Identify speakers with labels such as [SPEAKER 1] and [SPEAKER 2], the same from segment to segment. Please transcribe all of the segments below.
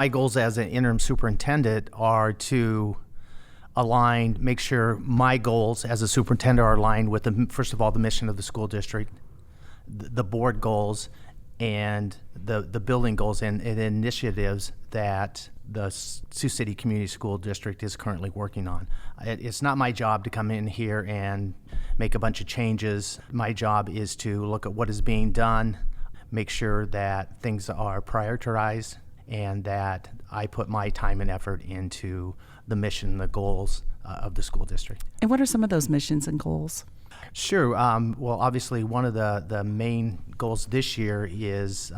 [SPEAKER 1] My goals as an interim superintendent are to make sure my goals as a superintendent are aligned with, first of all, the mission of the school district, the board goals, and the building goals and initiatives that the Sioux City Community School District is currently working on. It's not my job to come in here and make a bunch of changes. My job is to look at what is being done, make sure that things are prioritized, and that I put my time and effort into the mission, the goals of the school district.
[SPEAKER 2] And what are some of those missions and goals?
[SPEAKER 1] Sure. Well, obviously, one of the main goals this year is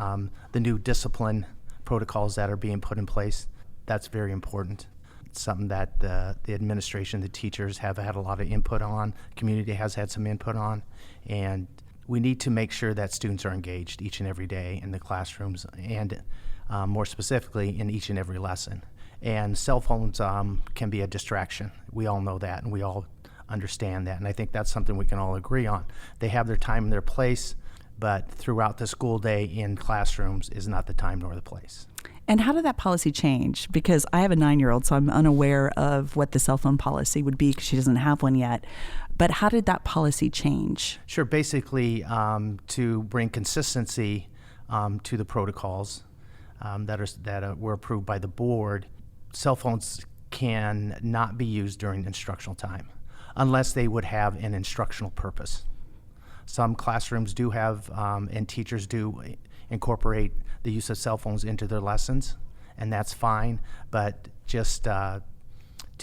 [SPEAKER 1] the new discipline protocols that are being put in place. That's very important. It's something that the administration, the teachers have had a lot of input on, community has had some input on, and we need to make sure that students are engaged each and every day in the classrooms and more specifically in each and every lesson. And cell phones can be a distraction. We all know that, and we all understand that, and I think that's something we can all agree on. They have their time and their place, but throughout the school day in classrooms is not the time nor the place.
[SPEAKER 2] And how did that policy change? Because I have a 9-year-old, so I'm unaware of what the cell phone policy would be because she doesn't have one yet. But how did that policy change?
[SPEAKER 1] Sure. Basically, to bring consistency to the protocols that were approved by the board, cell phones can not be used during instructional time unless they would have an instructional purpose. Some classrooms do have, and teachers do incorporate the use of cell phones into their lessons, and that's fine, but just to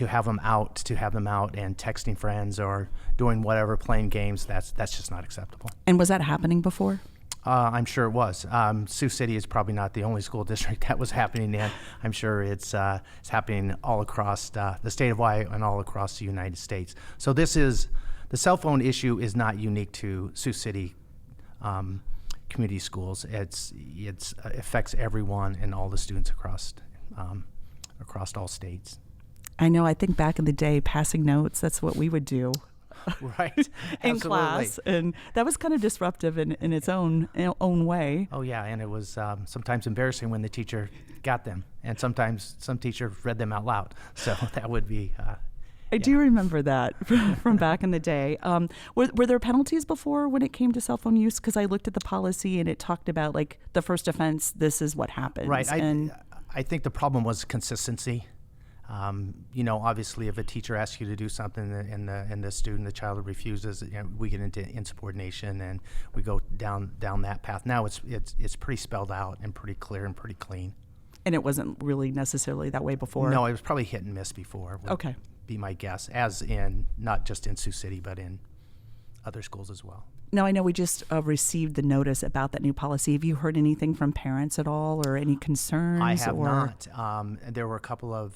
[SPEAKER 1] have them out and texting friends or doing whatever, playing games, that's just not acceptable.
[SPEAKER 2] And was that happening before?
[SPEAKER 1] I'm sure it was. Sioux City is probably not the only school district that was happening in. I'm sure it's happening all across the state of Hawaii and all across the United States. So the cell phone issue is not unique to Sioux City community schools. It affects everyone and all the students across all states.
[SPEAKER 2] I know. I think back in the day, passing notes, that's what we would do.
[SPEAKER 1] Right.
[SPEAKER 2] in class, and that was kind of disruptive in its own way.
[SPEAKER 1] Oh yeah, and it was sometimes embarrassing when the teacher got them, and sometimes some teacher read them out loud. So that would be.
[SPEAKER 2] I do remember that from back in the day. Were there penalties before when it came to cell phone use? Because I looked at the policy and it talked about like the first offense. This is what happens.
[SPEAKER 1] Right. I think the problem was consistency. Obviously, if a teacher asks you to do something and the child refuses, we get into insubordination and we go down that path. Now it's pretty spelled out and pretty clear and pretty clean.
[SPEAKER 2] And it wasn't really necessarily that way before?
[SPEAKER 1] No, it was probably hit and miss before.
[SPEAKER 2] Okay.
[SPEAKER 1] Be my guess, as in not just in Sioux City, but in other schools as well.
[SPEAKER 2] Now, I know we just received the notice about that new policy. Have you heard anything from parents at all or any concerns?
[SPEAKER 1] I have not. There were a couple of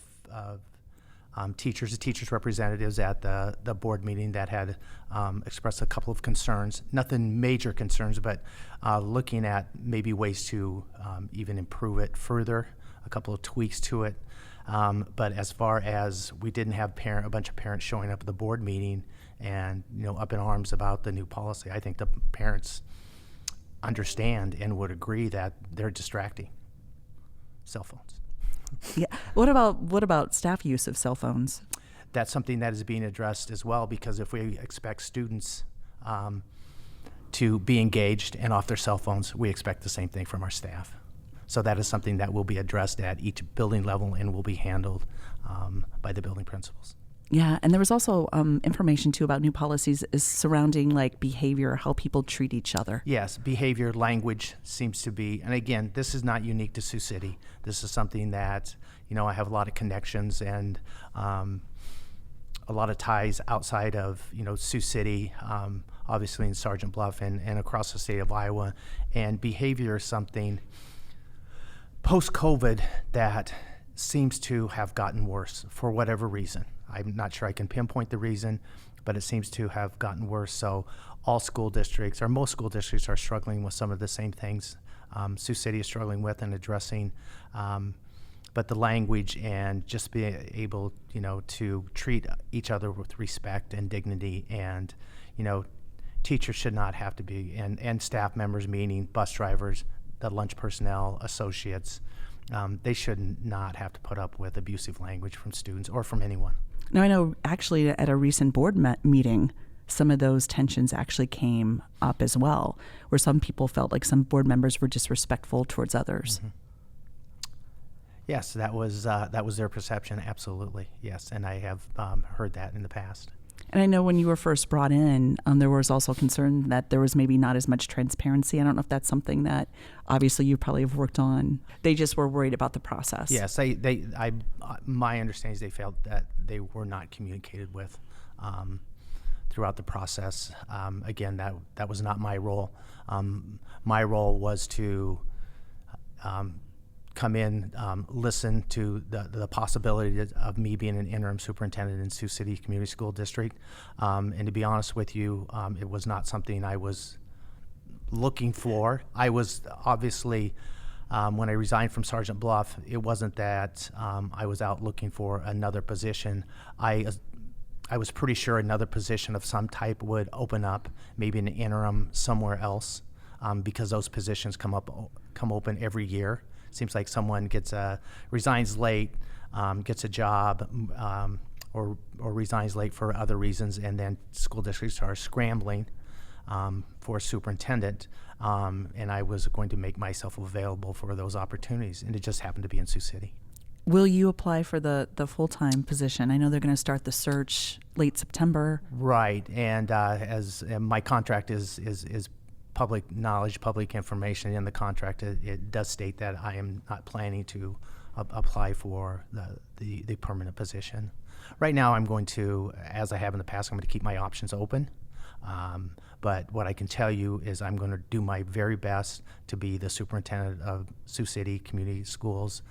[SPEAKER 1] teachers representatives at the board meeting that had expressed a couple of concerns. Nothing major concerns, but looking at maybe ways to even improve it further, a couple of tweaks to it. But as far as we didn't have a bunch of parents showing up at the board meeting and up in arms about the new policy, I think the parents understand and would agree that they're distracting cell phones.
[SPEAKER 2] Yeah. What about staff use of cell phones?
[SPEAKER 1] That's something that is being addressed as well, because if we expect students to be engaged and off their cell phones, we expect the same thing from our staff. So that is something that will be addressed at each building level and will be handled by the building principals.
[SPEAKER 2] Yeah, and there was also information too about new policies surrounding like behavior, how people treat each other.
[SPEAKER 1] Yes, behavior, language seems to be, and again, this is not unique to Sioux City. This is something that, I have a lot of connections and a lot of ties outside of, Sioux City, obviously in Sergeant Bluff and across the state of Iowa. And behavior is something post-COVID that seems to have gotten worse for whatever reason. I'm not sure I can pinpoint the reason, but it seems to have gotten worse. So most school districts are struggling with some of the same things Sioux City is struggling with and addressing. But the language and just being able, to treat each other with respect and dignity, and, teachers should not have to be, and staff members, meaning bus drivers, the lunch personnel, associates, They should not have to put up with abusive language from students or from anyone.
[SPEAKER 2] Now, I know actually at a recent board meeting, some of those tensions actually came up as well, where some people felt like some board members were disrespectful towards others.
[SPEAKER 1] Mm-hmm. Yes, that was their perception, absolutely, yes, and I have heard that in the past.
[SPEAKER 2] And I know when you were first brought in, there was also concern that there was maybe not as much transparency. I don't know if that's something that obviously you probably have worked on. They just were worried about the process.
[SPEAKER 1] Yes, my understanding is they felt that they were not communicated with throughout the process. Again, that was not my role. My role was to come in, listen to the possibility of me being an interim superintendent in Sioux City Community School District. And to be honest with you, it was not something I was looking for. I was obviously, when I resigned from Sergeant Bluff, it wasn't that I was out looking for another position. I was pretty sure another position of some type would open up, maybe an interim somewhere else, because those positions come open every year. Seems like someone resigns late, gets a job, or resigns late for other reasons, and then school districts are scrambling for a superintendent. And I was going to make myself available for those opportunities, and it just happened to be in Sioux City.
[SPEAKER 2] Will you apply for the full-time position? I know they're going to start the search late September.
[SPEAKER 1] Right, and as my contract is public knowledge, public information. In the contract, it does state that I am not planning to apply for the permanent position. Right now, I'm going to, as I have in the past, I'm going to keep my options open. But what I can tell you is I'm going to do my very best to be the superintendent of Sioux City Community Schools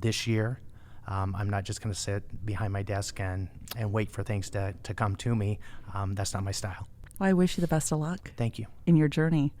[SPEAKER 1] this year. I'm not just going to sit behind my desk and wait for things to come to me. That's not my style.
[SPEAKER 2] Well, I wish you the best of luck.
[SPEAKER 1] Thank you.
[SPEAKER 2] In your journey.